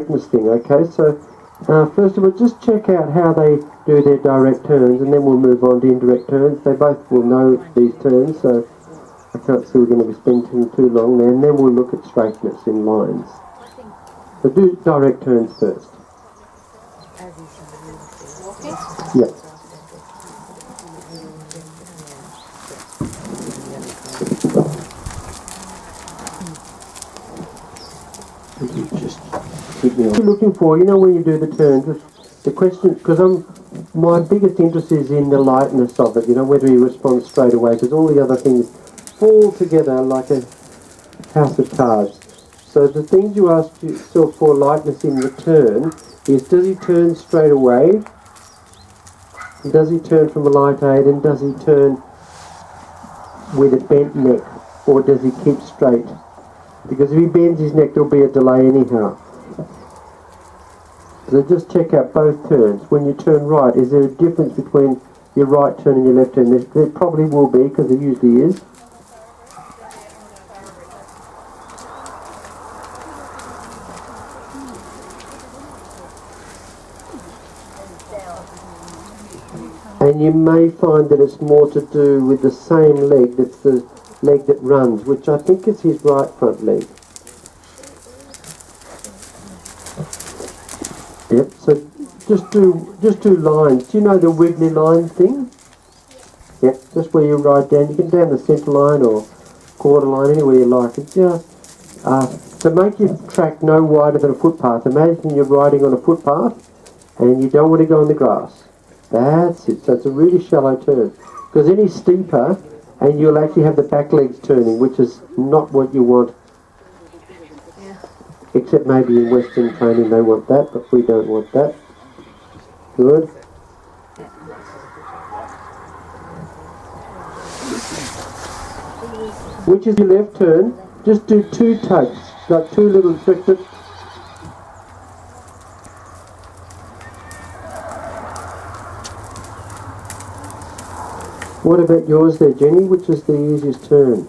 straightness thing, okay? So first of all, just check out how they do their direct turns, and then we'll move on to indirect turns. They both will know these turns, so I can't see we're going to be spending too long there, and then we'll look at straightness in lines. So do direct turns first. Yeah. Just keep me on. What you're looking for, you know, when you do the turns, the question, because my biggest interest is in the lightness of it, you know, whether he responds straight away, because all the other things fall together like a house of cards. So the things you ask yourself for lightness in the turn is, does he turn straight away? Does he turn from a light aid, and does he turn with a bent neck, or does he keep straight? Because if he bends his neck, there'll be a delay anyhow. So just check out both turns. When you turn right, is there a difference between your right turn and your left turn? There probably will be, because there usually is. And you may find that it's more to do with the same leg, that's the leg that runs, which I think is his right front leg. Yep, so just do lines. Do you know the wiggly line thing? Yep, just where you ride down. You can down the centre line or quarter line, anywhere you like. It's just to make your track no wider than a footpath. Imagine you're riding on a footpath and you don't want to go in the grass. That's it. So it's a really shallow turn. Because any steeper, and you'll actually have the back legs turning, which is not what you want. Yeah. Except maybe in Western training they want that, but we don't want that. Good. Which is your left turn. Just do 2 tugs, like 2 little tricks. What about yours there, Jenny? Which is the easiest turn?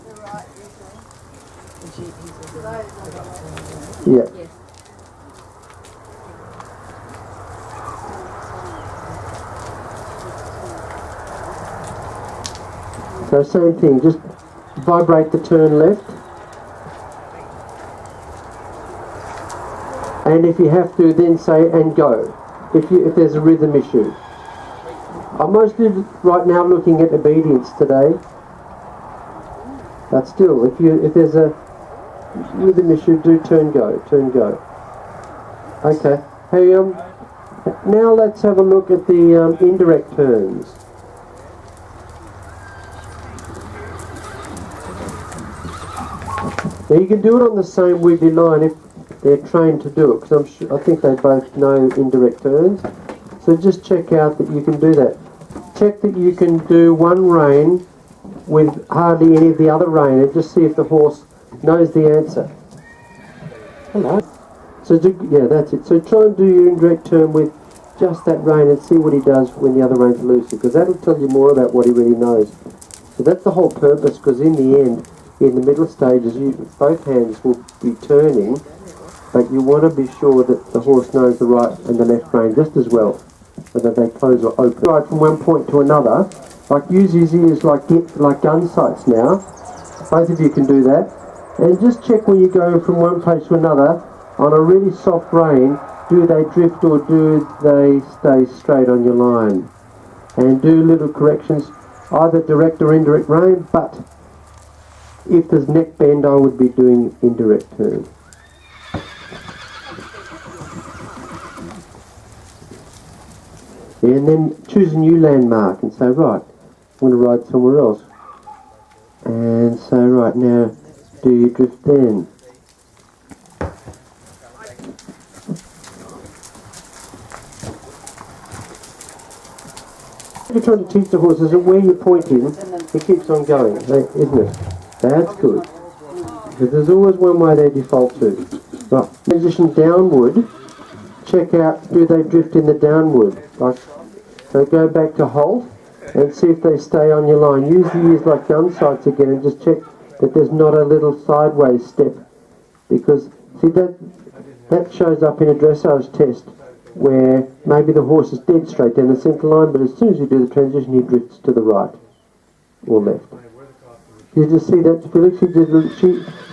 Yeah. So same thing, just vibrate the turn left. And if you have to, then say and go, if there's a rhythm issue. I'm mostly right now looking at obedience today, but still, if there's a rhythm issue, do turn go. Okay. Hey, now let's have a look at the indirect turns. Now you can do it on the same wiggly line if they're trained to do it, because I think they both know indirect turns. So just check out that you can do that. Check that you can do one rein with hardly any of the other rein, and just see if the horse knows the answer. Hello. So yeah, that's it. So try and do your indirect turn with just that rein and see what he does when the other rein's loose, because that'll tell you more about what he really knows. So that's the whole purpose, because in the end, in the middle stages, both hands will be turning, but you want to be sure that the horse knows the right and the left rein just as well, so that they close or open. Right from one point to another, like use his ears like gun sights now. Both of you can do that. And just check when you go from one place to another, on a really soft rein, do they drift or do they stay straight on your line? And do little corrections, either direct or indirect rein, but if there's neck bend, I would be doing indirect turn. And then choose a new landmark and say, right, I want to ride somewhere else. And say, right, now, do you drift then? You're trying to teach the horses that where you're pointing, it keeps on going, isn't it? That's good. Because there's always one way they default to. Right, position downward. Check out, do they drift in the downward? Like, so go back to halt and see if they stay on your line. Use the ears like gun sights again and just check that there's not a little sideways step. Because, see that, that shows up in a dressage test where maybe the horse is dead straight down the centre line, but as soon as you do the transition, he drifts to the right or left. You just see that, Felix?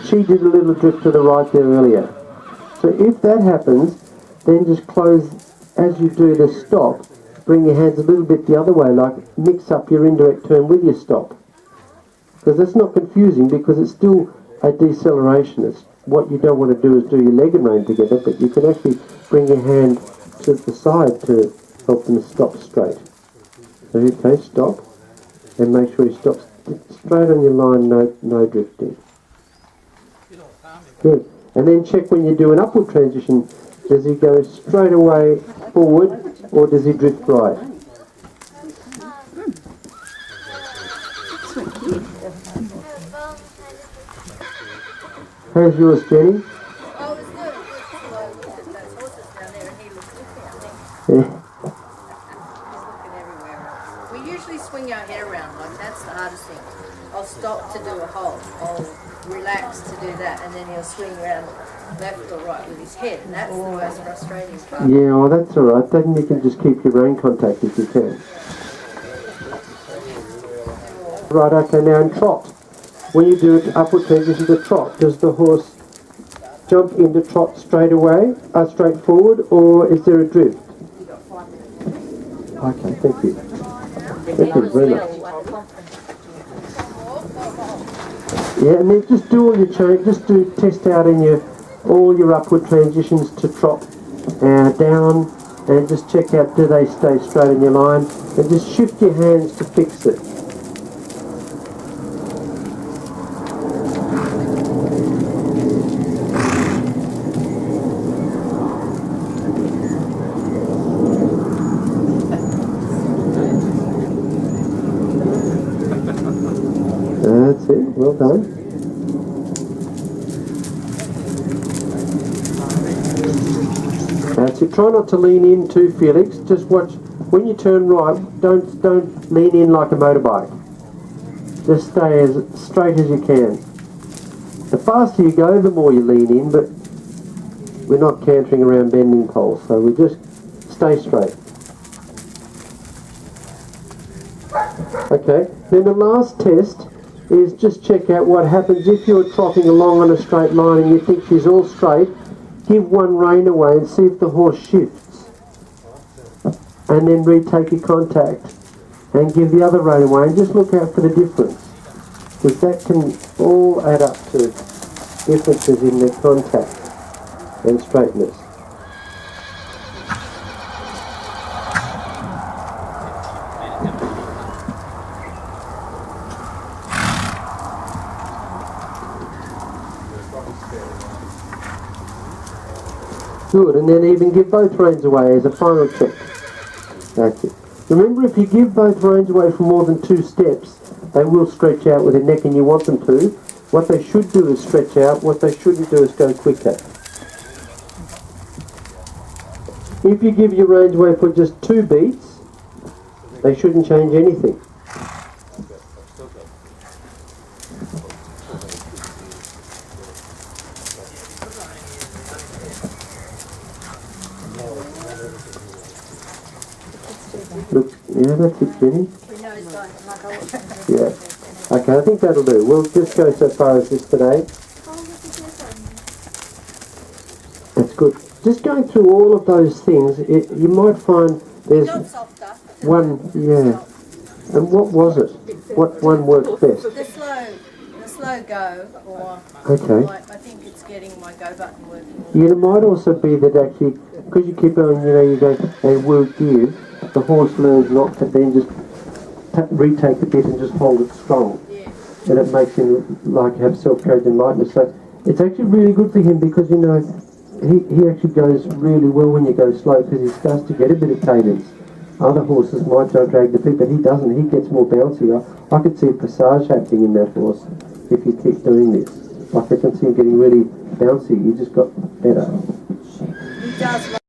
She did a little drift to the right there earlier. So if that happens, then just close, as you do the stop, bring your hands a little bit the other way, like mix up your indirect turn with your stop. Because that's not confusing, because it's still a deceleration. It's, what you don't want to do is do your leg and rein together, but you can actually bring your hand to the side to help them stop straight. So okay, stop, and make sure he stops straight on your line, no drifting. Good. And then check when you do an upward transition, does he go straight away forward or does he drift right? How's yours, Jenny? Oh, it's good. Those horses down there, and he looks looking, I think. Yeah. He's looking everywhere. We usually swing our head around, like that's the hardest thing. I'll stop to do a hold. I'll relax to do that, and then he'll swing around left or right with his head, and that's the most frustrating part. Yeah, well that's alright. Then you can just keep your rein contact if you can. Right, okay, now in trot. When you do it upward transition to trot, does the horse jump into trot straight away, straight forward, or is there a drift? Okay, thank you. Thank you very much. Yeah, and then just do all your just do test out in all your upward transitions to trot down, and just check out do they stay straight in your line, and just shift your hands to fix it. That's it, well done. That's it. Try not to lean in too, Felix. Just watch when you turn right. Don't lean in like a motorbike. Just stay as straight as you can. The faster you go, the more you lean in. But we're not cantering around bending poles, so we just stay straight. Okay. Then the last test is just check out what happens if you're trotting along on a straight line and you think she's all straight. Give one rein away and see if the horse shifts, and then retake your contact and give the other rein away and just look out for the difference, because that can all add up to differences in the contact and straightness. Good, and then even give both reins away as a final check. That's it. Remember, if you give both reins away for more than 2 steps, they will stretch out with their neck and you want them to. What they should do is stretch out, what they shouldn't do is go quicker. If you give your reins away for just 2 beats, they shouldn't change anything. Look, yeah, that's it, Jenny. Yeah. Okay, I think that'll do. We'll just go so far as this today. That's good. Just going through all of those things, you might find there's one, yeah. And what was it? What one worked best? The slow go, or okay. I think it's getting my go button working. Yeah, it might also be that actually, because you keep going, you go, and will give, the horse learns not to then just retake the bit and just hold it strong. Yeah. And it makes him like have self-courage and lightness. So it's actually really good for him, because he actually goes really well when you go slow, because he starts to get a bit of cadence. Other horses might drag the feet, but he doesn't. He gets more bouncy. I could see a passage happening in that horse if you keep doing this. Like I can see him getting really bouncy. He just got better. He does.